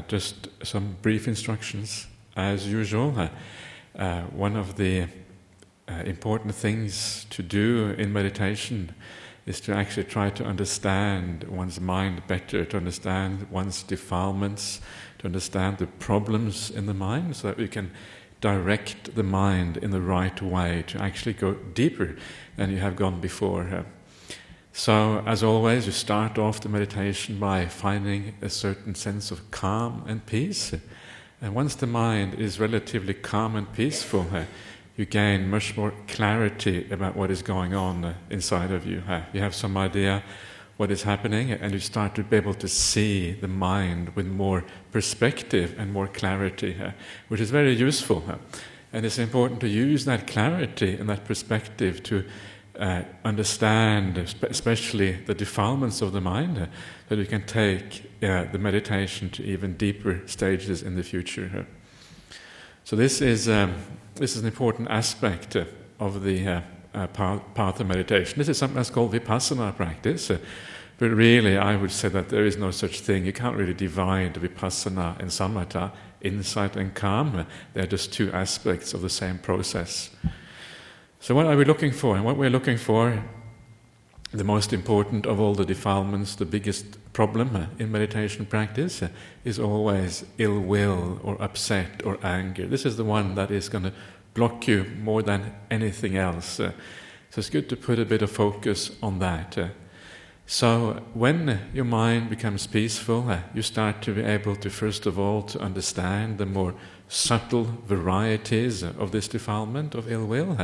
just some brief instructions. As usual, one of the important things to do in meditation is to actually try to understand one's mind better, to understand one's defilements, to understand the problems in the mind, so that we can direct the mind in the right way to actually go deeper than you have gone before. So, as always, you start off the meditation by finding a certain sense of calm and peace. And once the mind is relatively calm and peaceful, you gain much more clarity about what is going on inside of you. You have some idea what is happening, and you start to be able to see the mind with more perspective and more clarity, which is very useful. And it's important to use that clarity and that perspective to understand, especially the defilements of the mind, that you can take the meditation to even deeper stages in the future. So this is an important aspect of the path of meditation. This is something that's called vipassana practice, but really I would say that there is no such thing. You can't really divide vipassana and samatha, insight and calm. They're just two aspects of the same process. So what are we looking for? And what we're looking for, the most important of all the defilements, the biggest problem in meditation practice, is always ill will or upset or anger. This is the one that is going to block you more than anything else. So it's good to put a bit of focus on that. So when your mind becomes peaceful, you start to be able to, first of all, to understand the more subtle varieties of this defilement of ill will,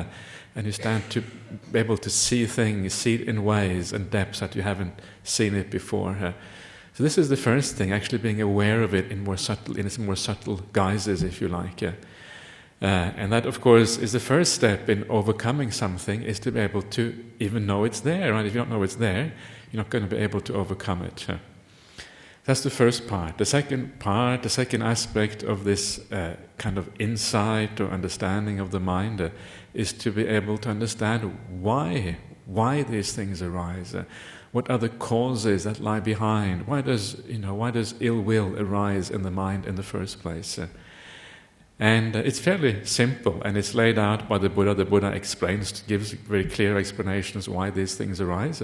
and you start to be able to see things, see it in ways and depths that you haven't seen it before. So this is the first thing, actually being aware of it in its more subtle guises, if you like. And that, of course, is the first step in overcoming something, is to be able to even know it's there. Right? If you don't know it's there, you're not going to be able to overcome it. That's the first part. The second part, the second aspect of this kind of insight or understanding of the mind is to be able to understand why these things arise. What are the causes that lie behind? Why does ill will arise in the mind in the first place? And it's fairly simple, and it's laid out by the Buddha. The Buddha gives very clear explanations why these things arise.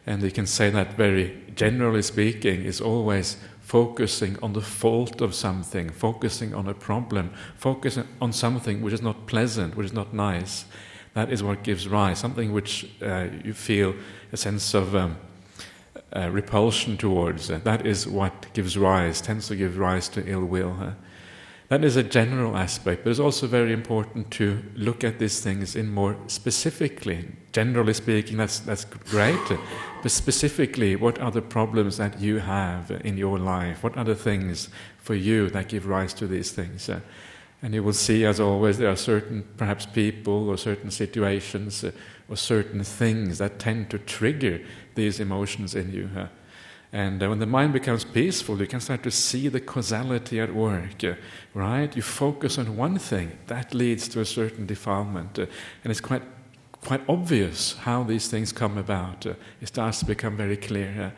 And you can say that, very generally speaking, is always focusing on the fault of something, focusing on a problem, focusing on something which is not pleasant, which is not nice. That is what gives rise, something which you feel a sense of repulsion towards. That is what tends to give rise to ill will. That is a general aspect, but it's also very important to look at these things in more specifically. Generally speaking, that's great, but specifically, what are the problems that you have in your life? What are the things for you that give rise to these things? And you will see, as always, there are certain, perhaps people or certain situations or certain things that tend to trigger these emotions in you. And when the mind becomes peaceful, you can start to see the causality at work, right? You focus on one thing, that leads to a certain defilement. And it's quite obvious how these things come about. It starts to become very clear.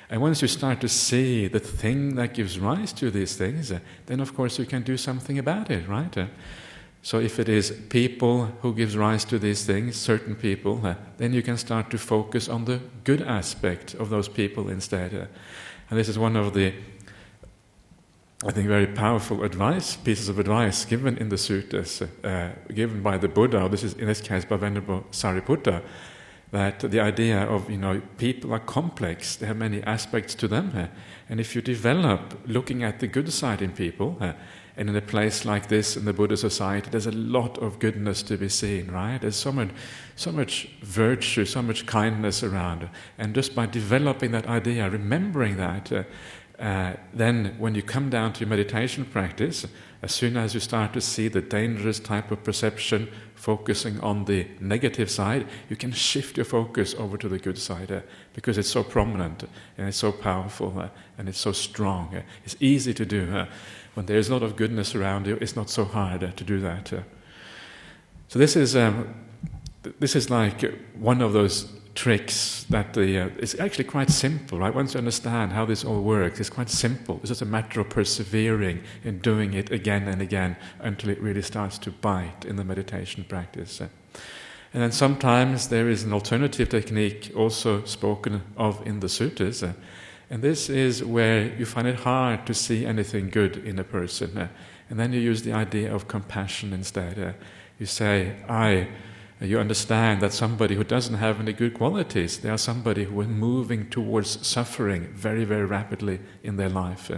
And once you start to see the thing that gives rise to these things, then of course you can do something about it, right? So if it is people who gives rise to these things, certain people, then you can start to focus on the good aspect of those people instead. And this is one of the, I think, very powerful pieces of advice given in the suttas, given by the Buddha, in this case by Venerable Sariputta, that the idea of, people are complex, they have many aspects to them, and if you develop looking at the good side in people, and in a place like this, in the Buddha society, there's a lot of goodness to be seen, right? There's so much virtue, so much kindness around. And just by developing that idea, remembering that, then when you come down to your meditation practice, as soon as you start to see the dangerous type of perception focusing on the negative side, you can shift your focus over to the good side because it's so prominent and it's so powerful and it's so strong. It's easy to do. When there's a lot of goodness around you, it's not so hard to do that. So this is like one of those tricks that it's actually quite simple, right? Once you understand how this all works, it's quite simple. It's just a matter of persevering in doing it again and again until it really starts to bite in the meditation practice. And then sometimes there is an alternative technique also spoken of in the suttas, and this is where you find it hard to see anything good in a person, and then you use the idea of compassion instead. You say, you understand that somebody who doesn't have any good qualities, they are somebody who is moving towards suffering very, very rapidly in their life.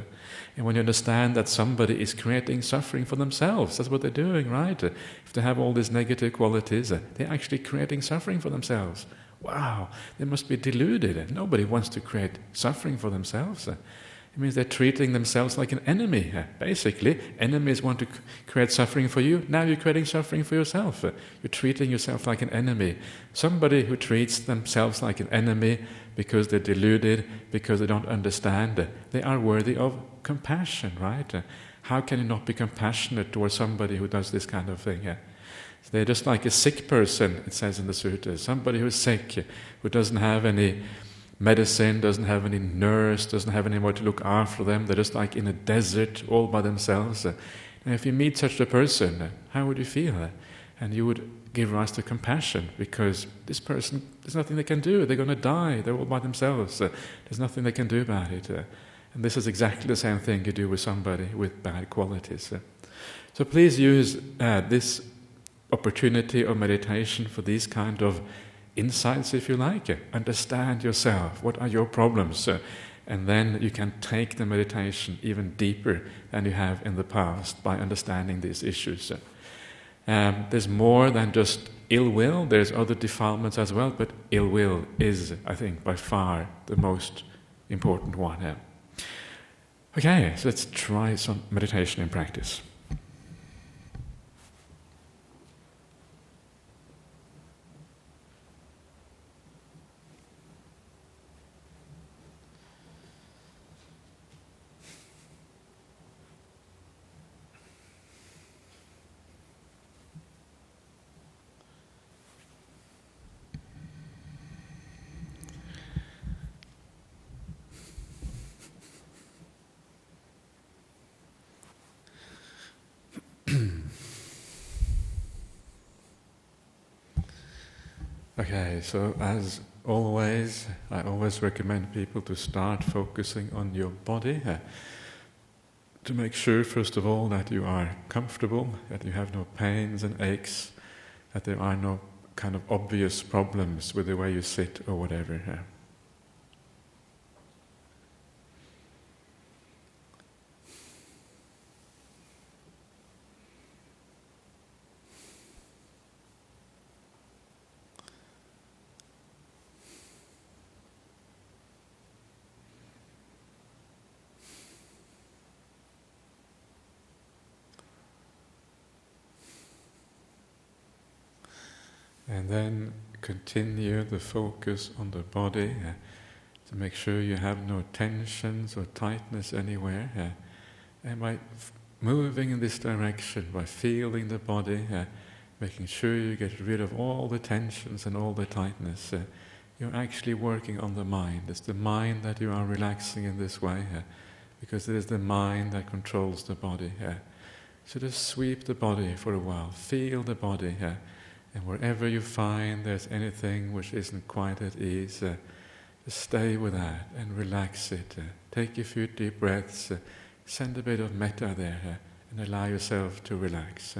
And when you understand that somebody is creating suffering for themselves, that's what they're doing, right? If they have all these negative qualities, they're actually creating suffering for themselves. Wow, they must be deluded. Nobody wants to create suffering for themselves. It means they're treating themselves like an enemy. Basically, enemies want to create suffering for you. Now you're creating suffering for yourself. You're treating yourself like an enemy. Somebody who treats themselves like an enemy because they're deluded, because they don't understand, they are worthy of compassion, right? How can you not be compassionate towards somebody who does this kind of thing? They're just like a sick person, it says in the suttas. Somebody who's sick, who doesn't have any medicine, doesn't have any nurse, doesn't have anyone to look after them. They're just like in a desert all by themselves. And if you meet such a person, how would you feel? And you would give rise to compassion, because this person, there's nothing they can do. They're going to die. They're all by themselves. There's nothing they can do about it. And this is exactly the same thing you do with somebody with bad qualities. So please use this opportunity of meditation for these kind of insights, if you like. Understand yourself. What are your problems? And then you can take the meditation even deeper than you have in the past by understanding these issues. There's more than just ill will. There's other defilements as well, but ill will is, I think, by far the most important one. Okay, so let's try some meditation in practice. Okay, so as always, I always recommend people to start focusing on your body, to make sure, first of all, that you are comfortable, that you have no pains and aches, that there are no kind of obvious problems with the way you sit or whatever. And then continue the focus on the body to make sure you have no tensions or tightness anywhere. And by moving in this direction, by feeling the body, making sure you get rid of all the tensions and all the tightness, you're actually working on the mind. It's the mind that you are relaxing in this way, because it is the mind that controls the body. So just sweep the body for a while, feel the body. And wherever you find there's anything which isn't quite at ease, just stay with that and relax it. Take a few deep breaths, send a bit of metta there, and allow yourself to relax.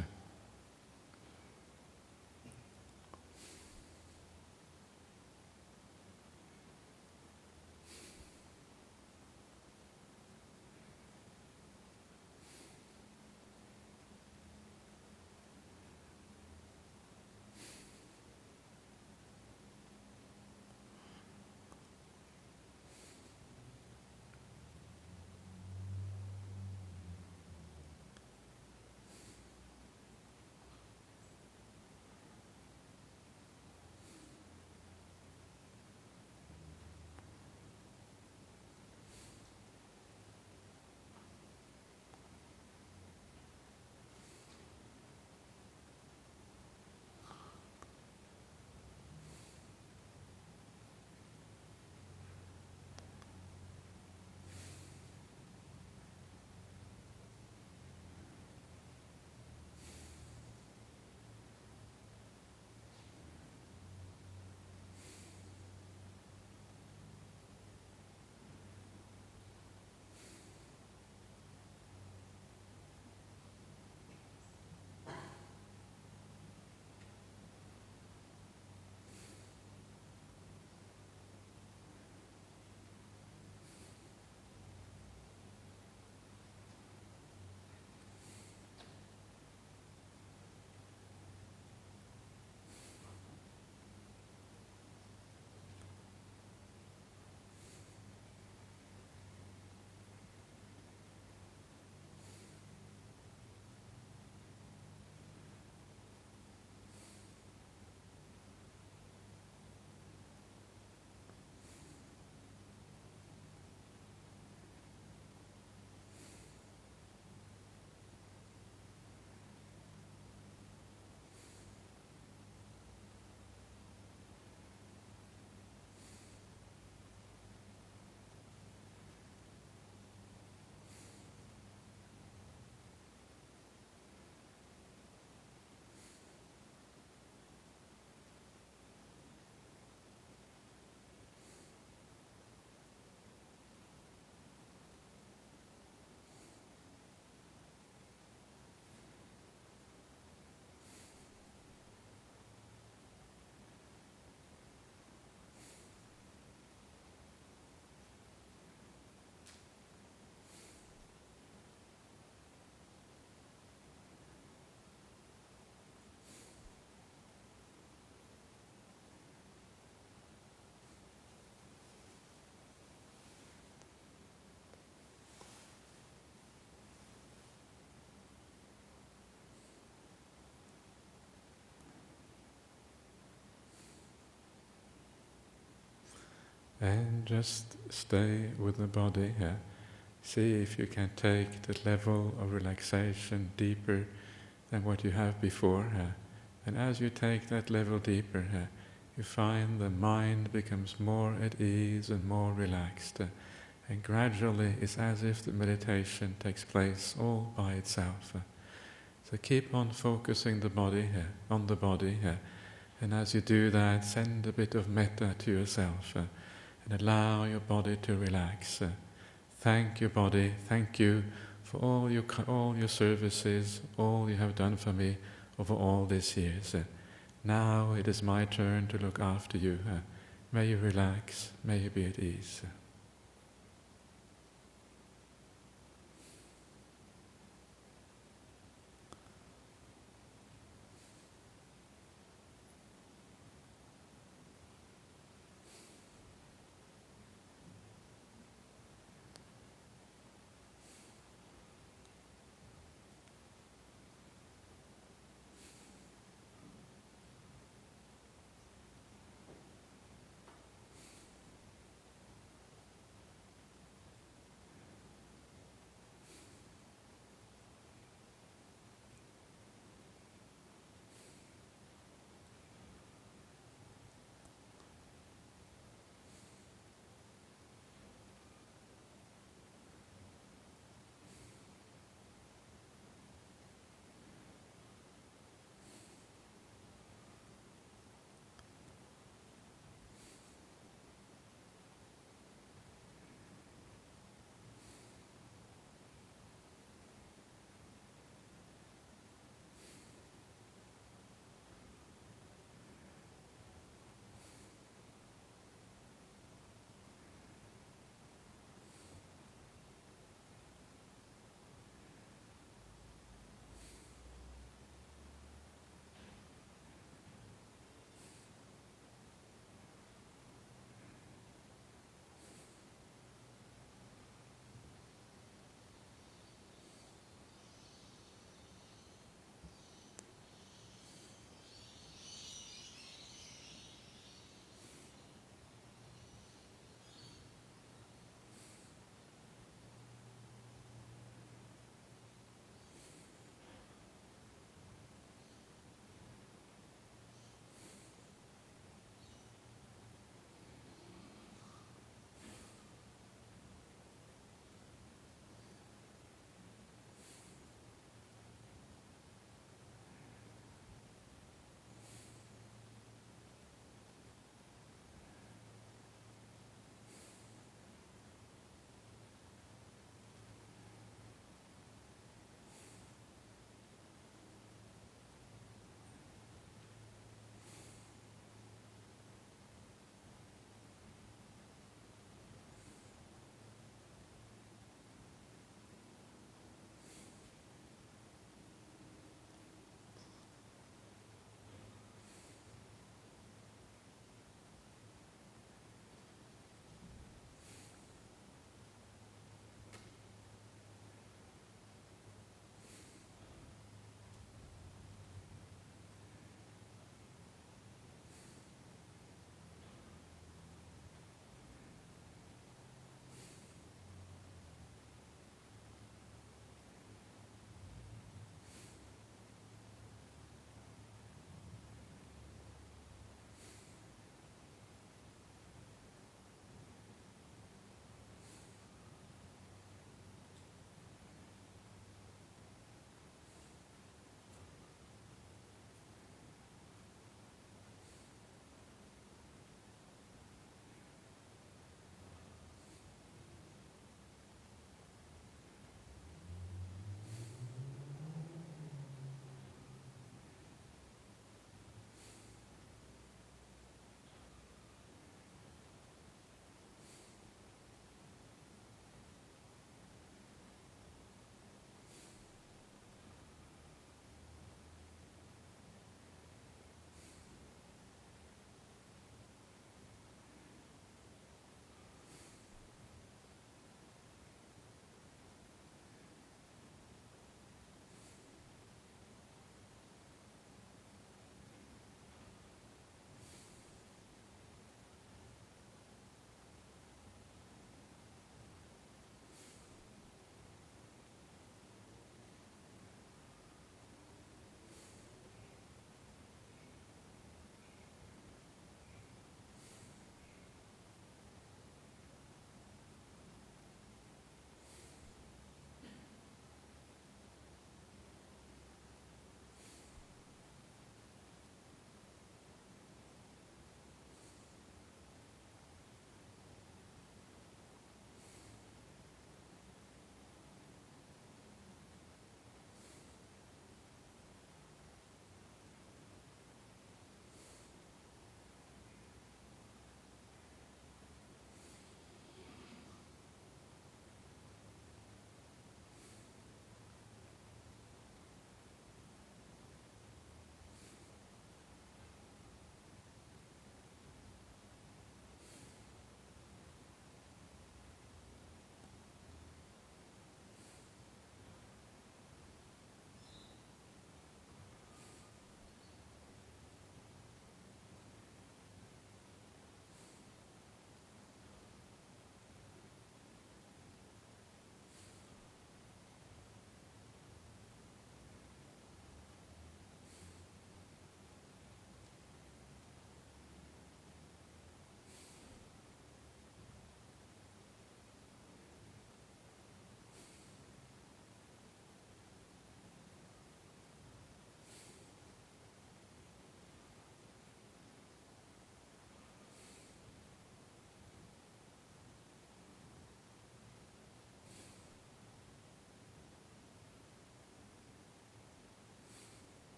And just stay with the body. See if you can take the level of relaxation deeper than what you have before. And as you take that level deeper, you find the mind becomes more at ease and more relaxed. And gradually it's as if the meditation takes place all by itself. So keep on focusing the body on the body. And as you do that, send a bit of metta to yourself and allow your body to relax. Thank your body, thank you for all your services, all you have done for me over all these years. Now it is my turn to look after you. May you relax, may you be at ease.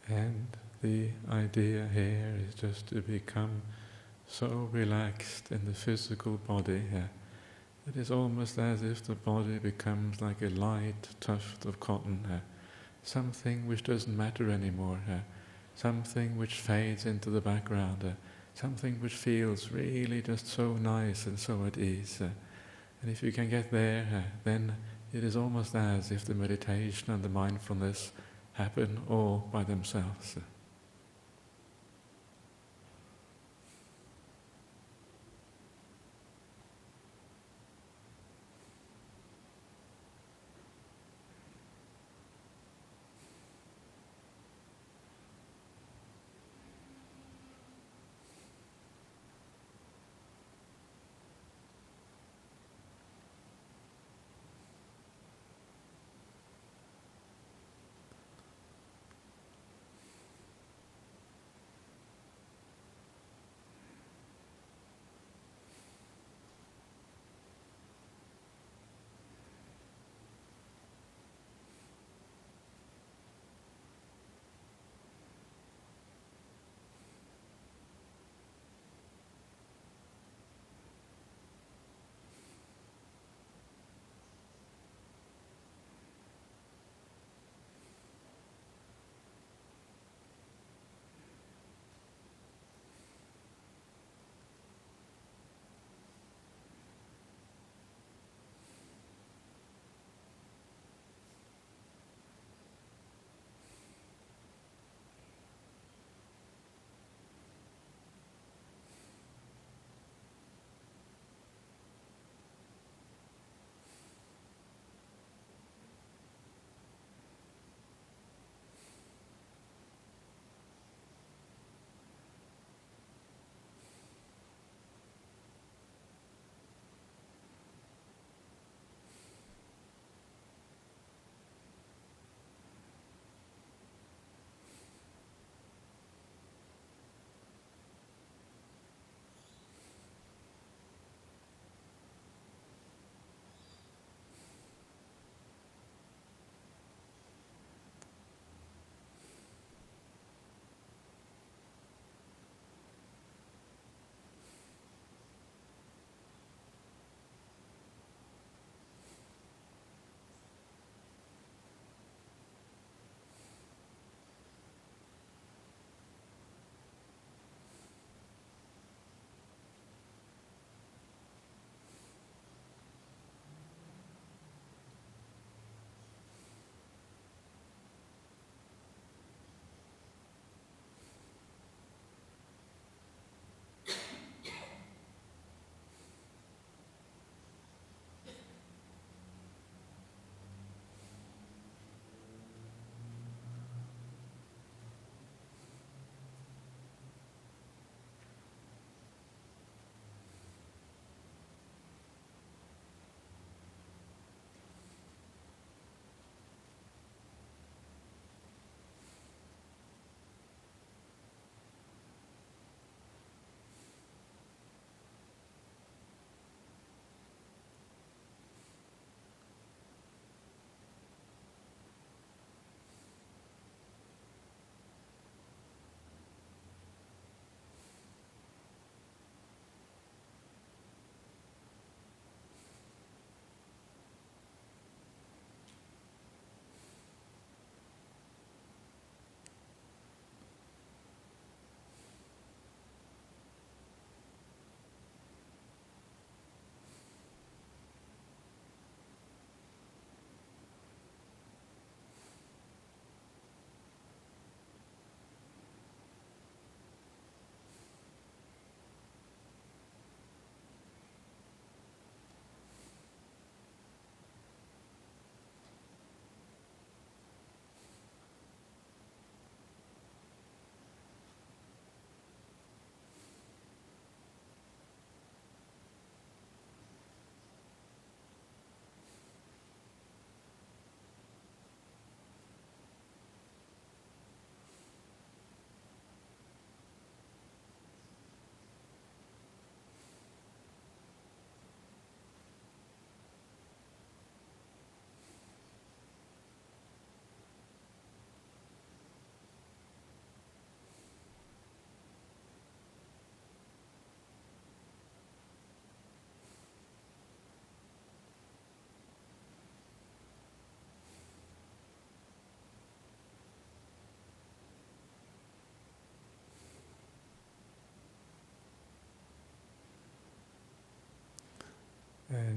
And the idea here is just to become so relaxed in the physical body. It is almost as if the body becomes like a light tuft of cotton, something which doesn't matter anymore, something which fades into the background, something which feels really just so nice and so at ease. And if you can get there, then it is almost as if the meditation and the mindfulness happen all by themselves.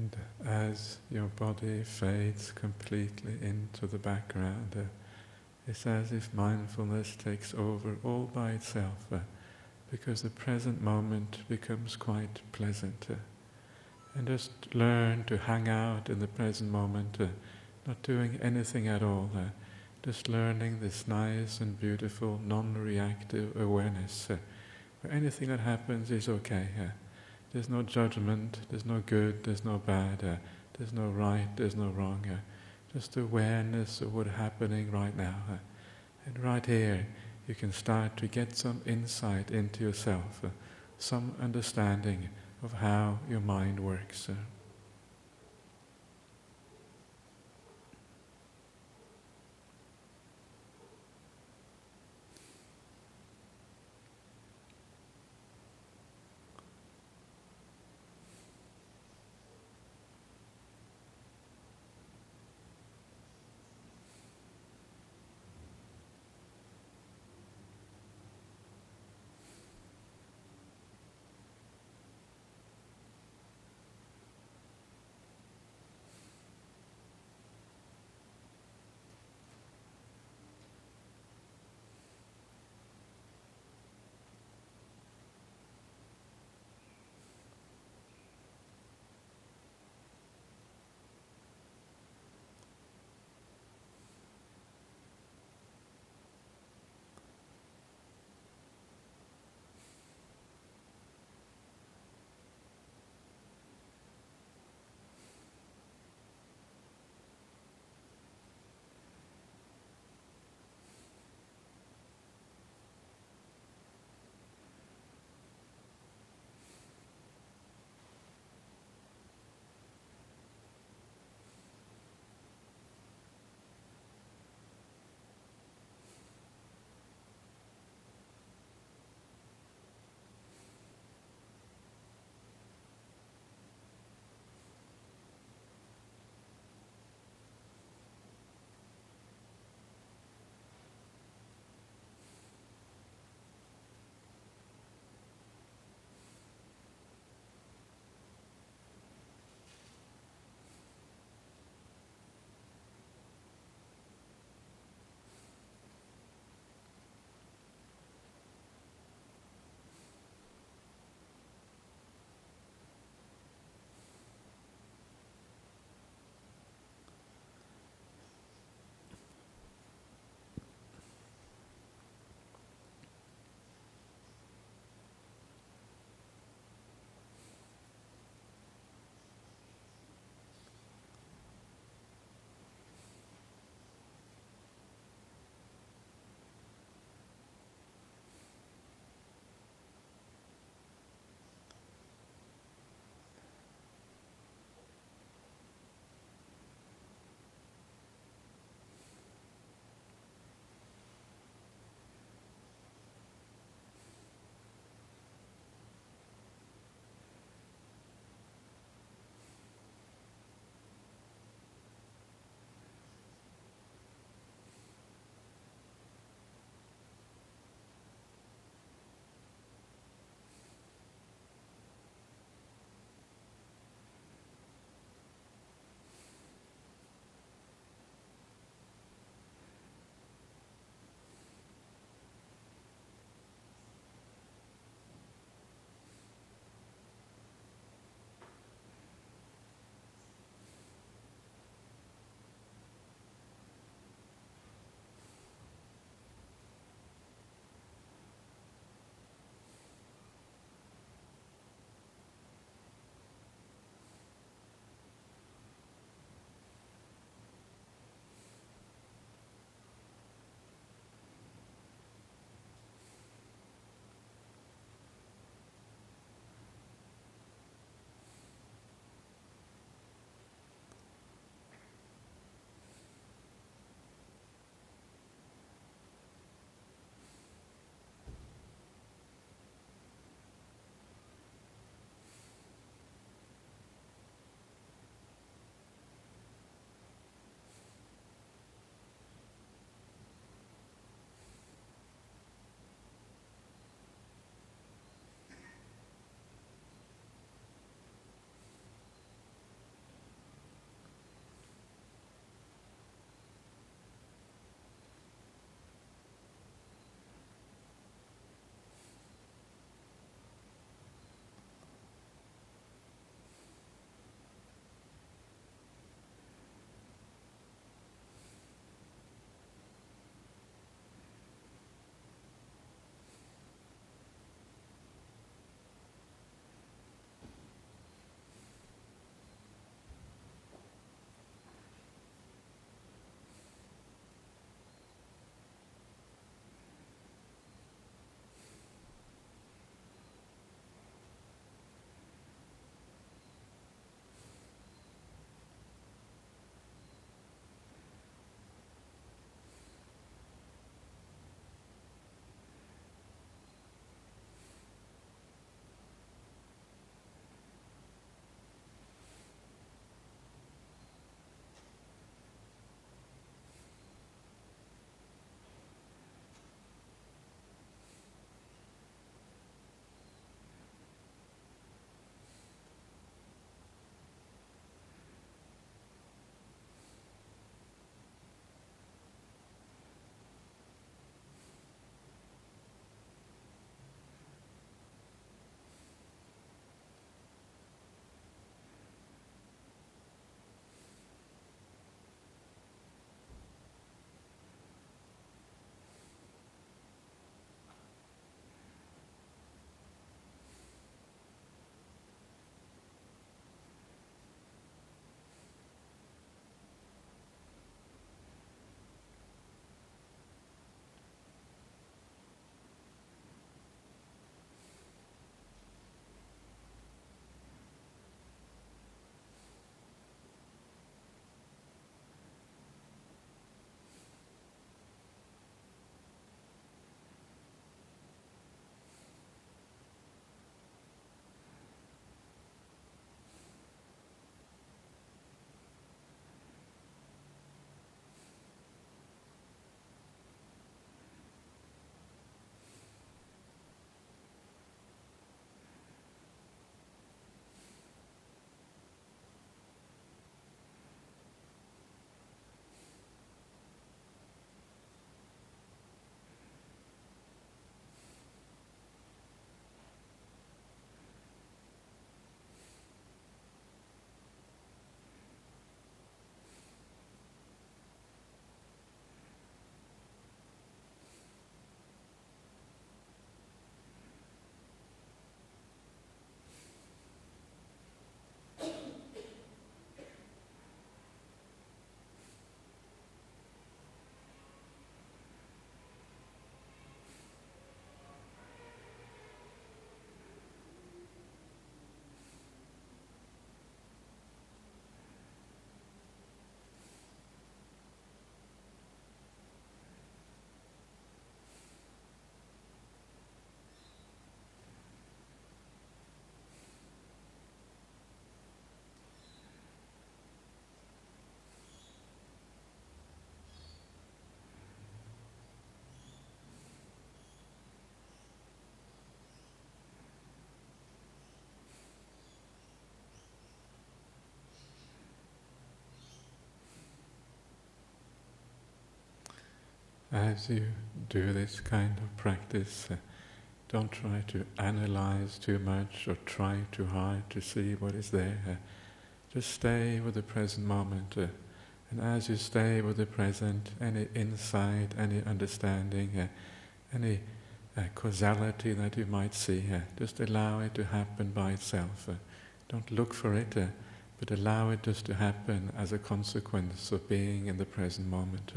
And as your body fades completely into the background, it's as if mindfulness takes over all by itself, because the present moment becomes quite pleasant. And just learn to hang out in the present moment, not doing anything at all, just learning this nice and beautiful non-reactive awareness, where anything that happens is okay. There's no judgment, there's no good, there's no bad, there's no right, there's no wrong. Just awareness of what's happening right now. And right here, you can start to get some insight into yourself, some understanding of how your mind works. as you do this kind of practice, don't try to analyze too much or try too hard to see what is there. Just stay with the present moment. And as you stay with the present, any insight, any understanding, any causality that you might see, just allow it to happen by itself. Don't look for it, but allow it just to happen as a consequence of being in the present moment.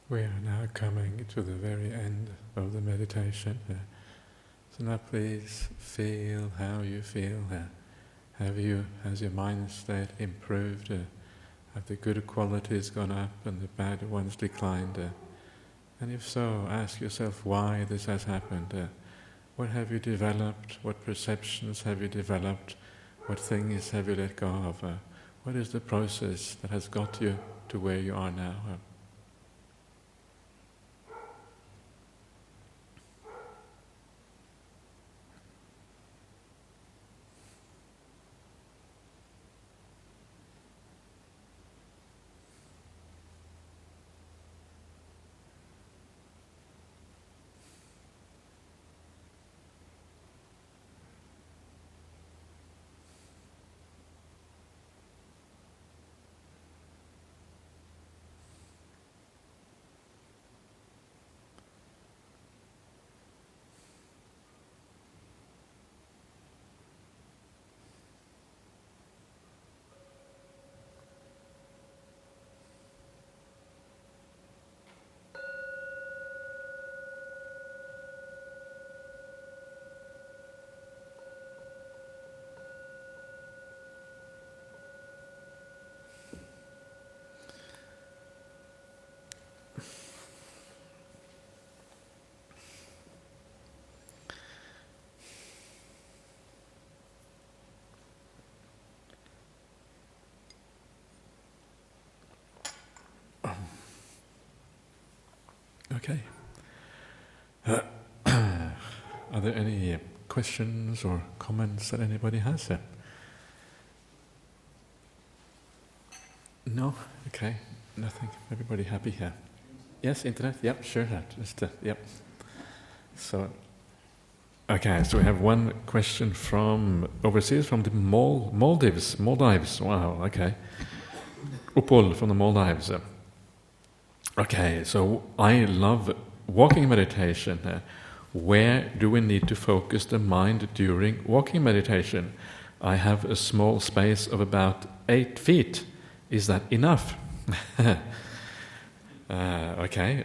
We are now coming to the very end of the meditation. So now please feel how you feel. Has your mind state improved? Have the good qualities gone up and the bad ones declined? And if so, ask yourself why this has happened. What have you developed? What perceptions have you developed? What things have you let go of? What is the process that has got you to where you are now? Okay. Are there any questions or comments that anybody has? No? Okay. Nothing. Everybody happy here? Yes, internet? Yep, sure. Yep. So, okay, so we have one question from overseas, from the Maldives. Wow, okay. Upol from the Maldives. Okay, so I love walking meditation. Where do we need to focus the mind during walking meditation? I have a small space of about 8 feet. Is that enough? Okay,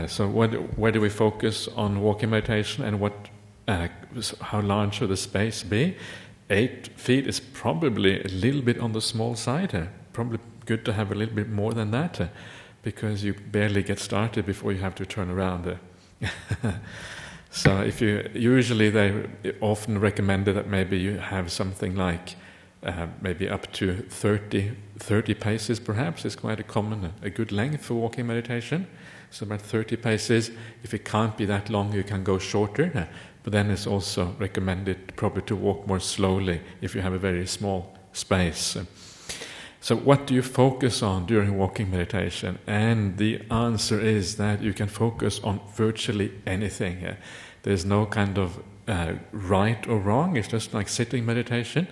so where do we focus on walking meditation, and how large should the space be? 8 feet is probably a little bit on the small side. Probably good to have a little bit more than that. Because you barely get started before you have to turn around. So usually they often recommended that maybe you have something like maybe up to 30 paces perhaps is quite a good length for walking meditation. So about 30 paces. If it can't be that long, you can go shorter. But then it's also recommended probably to walk more slowly if you have a very small space. So what do you focus on during walking meditation? And the answer is that you can focus on virtually anything. There's no kind of right or wrong. It's just like sitting meditation.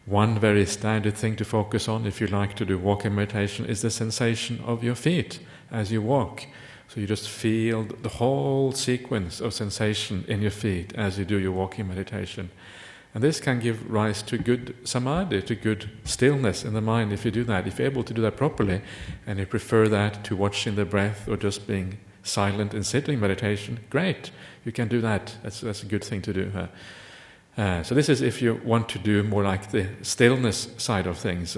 One very standard thing to focus on if you like to do walking meditation is the sensation of your feet as you walk. So you just feel the whole sequence of sensation in your feet as you do your walking meditation. And this can give rise to good samadhi, to good stillness in the mind if you do that. If you're able to do that properly, and you prefer that to watching the breath or just being silent in sitting meditation, great, you can do that. That's a good thing to do. So this is if you want to do more like the stillness side of things.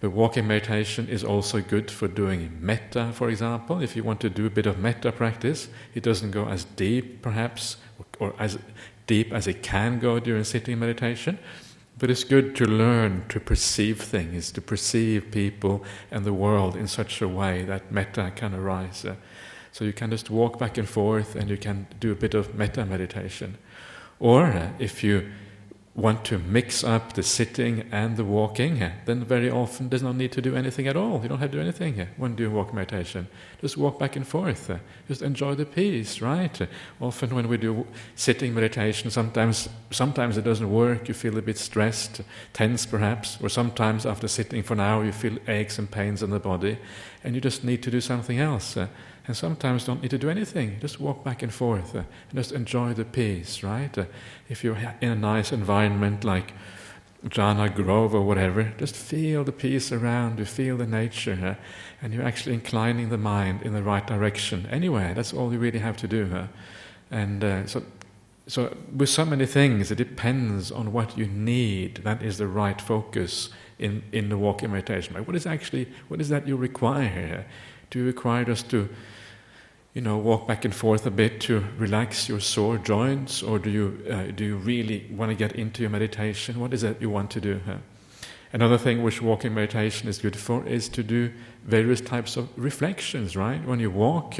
But walking meditation is also good for doing metta, for example. If you want to do a bit of metta practice, it doesn't go as deep, perhaps, or as deep as it can go during sitting meditation, but it's good to learn to perceive things, to perceive people and the world in such a way that metta can arise. So you can just walk back and forth and you can do a bit of metta meditation. Or if you want to mix up the sitting and the walking, then very often there's no need to do anything at all. You don't have to do anything when doing walk meditation. Just walk back and forth. Just enjoy the peace, right? Often when we do sitting meditation, sometimes it doesn't work. You feel a bit stressed, tense perhaps, or sometimes after sitting for an hour you feel aches and pains in the body, and you just need to do something else. And sometimes don't need to do anything. Just walk back and forth and just enjoy the peace, right? If you're in a nice environment like jhana grove or whatever, just feel the peace around you, feel the nature, and you're actually inclining the mind in the right direction. Anyway, that's all you really have to do. And so with so many things, it depends on what you need. That is the right focus in the walking meditation. What is that you require? Do you require just to walk back and forth a bit to relax your sore joints, or do you really want to get into your meditation? What is it you want to do? Another thing which walking meditation is good for is to do various types of reflections, right? When you walk,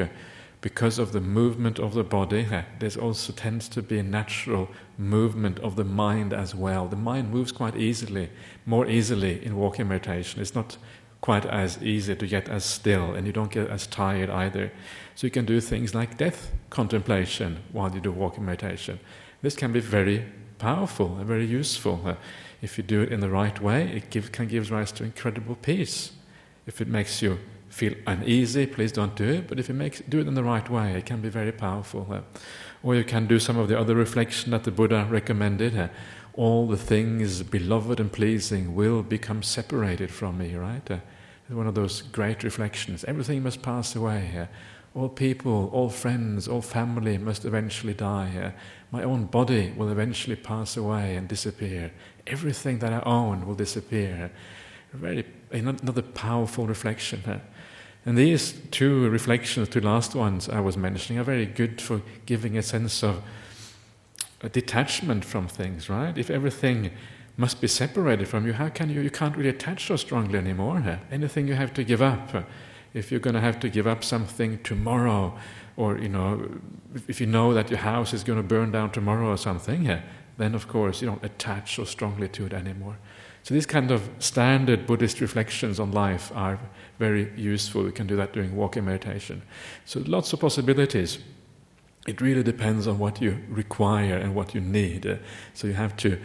because of the movement of the body, there also tends to be a natural movement of the mind as well. The mind moves quite easily, more easily in walking meditation. It's not quite as easy to get as still, and you don't get as tired either. So you can do things like death contemplation while you do walking meditation. This can be very powerful and very useful. If you do it in the right way, it can give rise to incredible peace. If it makes you feel uneasy, please don't do it, but if you do it in the right way, it can be very powerful. Or you can do some of the other reflection that the Buddha recommended. All the things beloved and pleasing will become separated from me, right? It's one of those great reflections. Everything must pass away. All people, all friends, all family must eventually die. My own body will eventually pass away and disappear. Everything that I own will disappear. Another powerful reflection. And these two reflections, two last ones I was mentioning, are very good for giving a sense of a detachment from things, right? If everything must be separated from you, how can you can't really attach so strongly anymore. Anything you have to give up. If you're going to have to give up something tomorrow, or if you know that your house is going to burn down tomorrow or something, then of course you don't attach so strongly to it anymore. So these kind of standard Buddhist reflections on life are very useful. We can do that during walking meditation. So lots of possibilities. It really depends on what you require and what you need. So you have to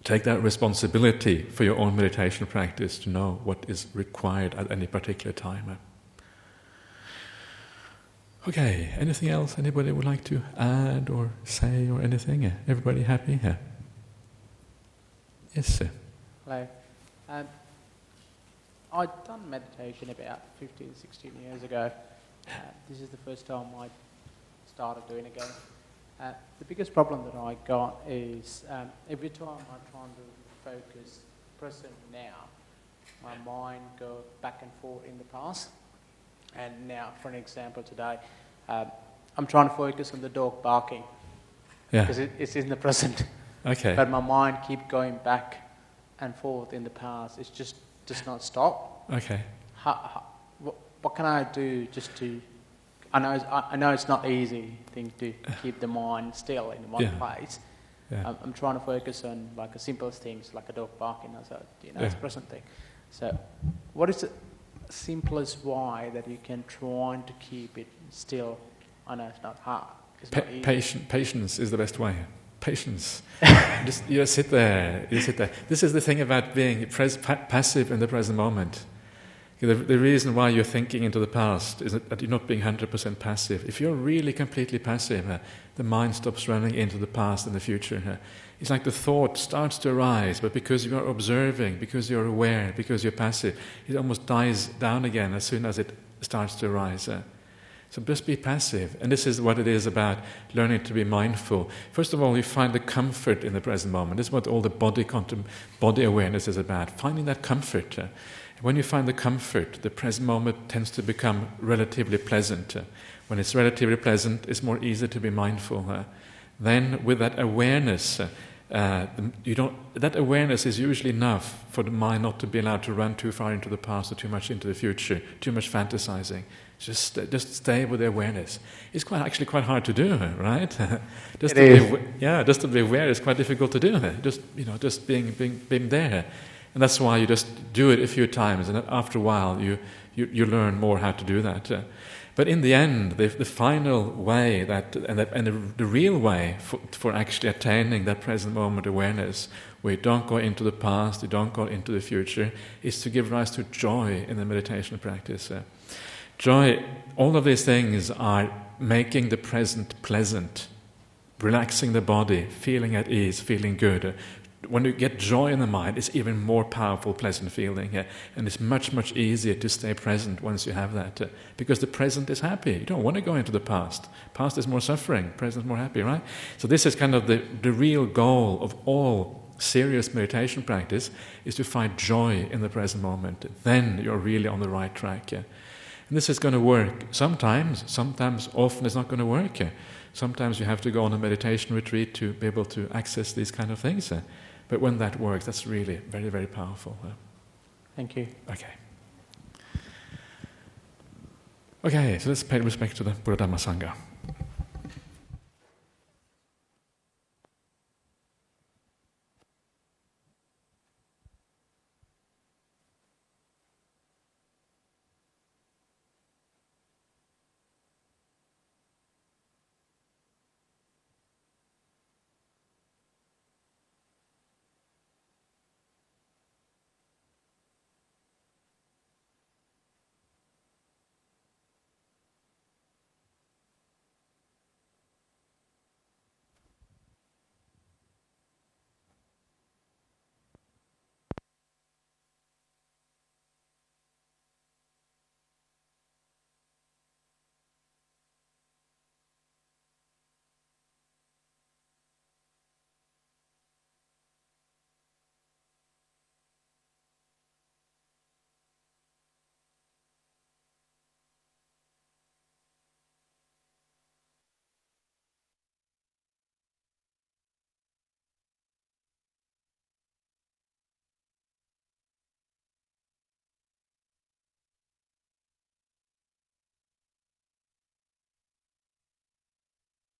take that responsibility for your own meditation practice to know what is required at any particular time. Okay, anything else anybody would like to add or say or anything? Everybody happy? Yes, sir. Hello. I'd done meditation about 15, 16 years ago. This is the first time I started doing it again. The biggest problem that I got is every time I'm trying to focus present now, my mind goes back and forth in the past. And now, for an example today, I'm trying to focus on the dog barking. Yeah. Because it's in the present. Okay. But my mind keeps going back and forth in the past. It's just does not stop. Okay. What can I do just to... I know it's not easy thing to keep the mind still in one place. Yeah. I'm trying to focus on like the simplest things, like a dog barking, it's a present thing. So what is the simplest way that you can try to keep it still? I know it's not hard. It's not easy. Patience is the best way. Patience. You just sit there. This is the thing about being passive in the present moment. The reason why you're thinking into the past is that you're not being 100% passive. If you're really completely passive, the mind stops running into the past and the future. It's like the thought starts to arise, but because you're observing, because you're aware, because you're passive, it almost dies down again as soon as it starts to arise. So just be passive. And this is what it is about learning to be mindful. First of all, you find the comfort in the present moment. This is what all the body awareness is about, finding that comfort. When you find the comfort, the present moment tends to become relatively pleasant. When it's relatively pleasant, it's more easy to be mindful. Then with that awareness, that awareness is usually enough for the mind not to be allowed to run too far into the past or too much into the future, too much fantasizing. Just stay with the awareness. It's actually quite hard to do, right? Just to be aware is quite difficult to do. Just being there, and that's why you just do it a few times, and after a while you learn more how to do that. But in the end, the final way and the real way for actually attaining that present moment awareness, where you don't go into the past, you don't go into the future, is to give rise to joy in the meditation practice. Joy, all of these things are making the present pleasant, relaxing the body, feeling at ease, feeling good, when you get joy in the mind, it's even more powerful, pleasant feeling, and it's much, much easier to stay present once you have that, because the present is happy. You don't want to go into the past. Past is more suffering, present is more happy, right? So this is kind of the real goal of all serious meditation practice, is to find joy in the present moment. Then you're really on the right track. And this is going to work sometimes often it's not going to work. Sometimes you have to go on a meditation retreat to be able to access these kind of things. But when that works, that's really very, very powerful. Thank you. Okay. Okay, so let's pay respect to the Buddha Dhamma Sangha.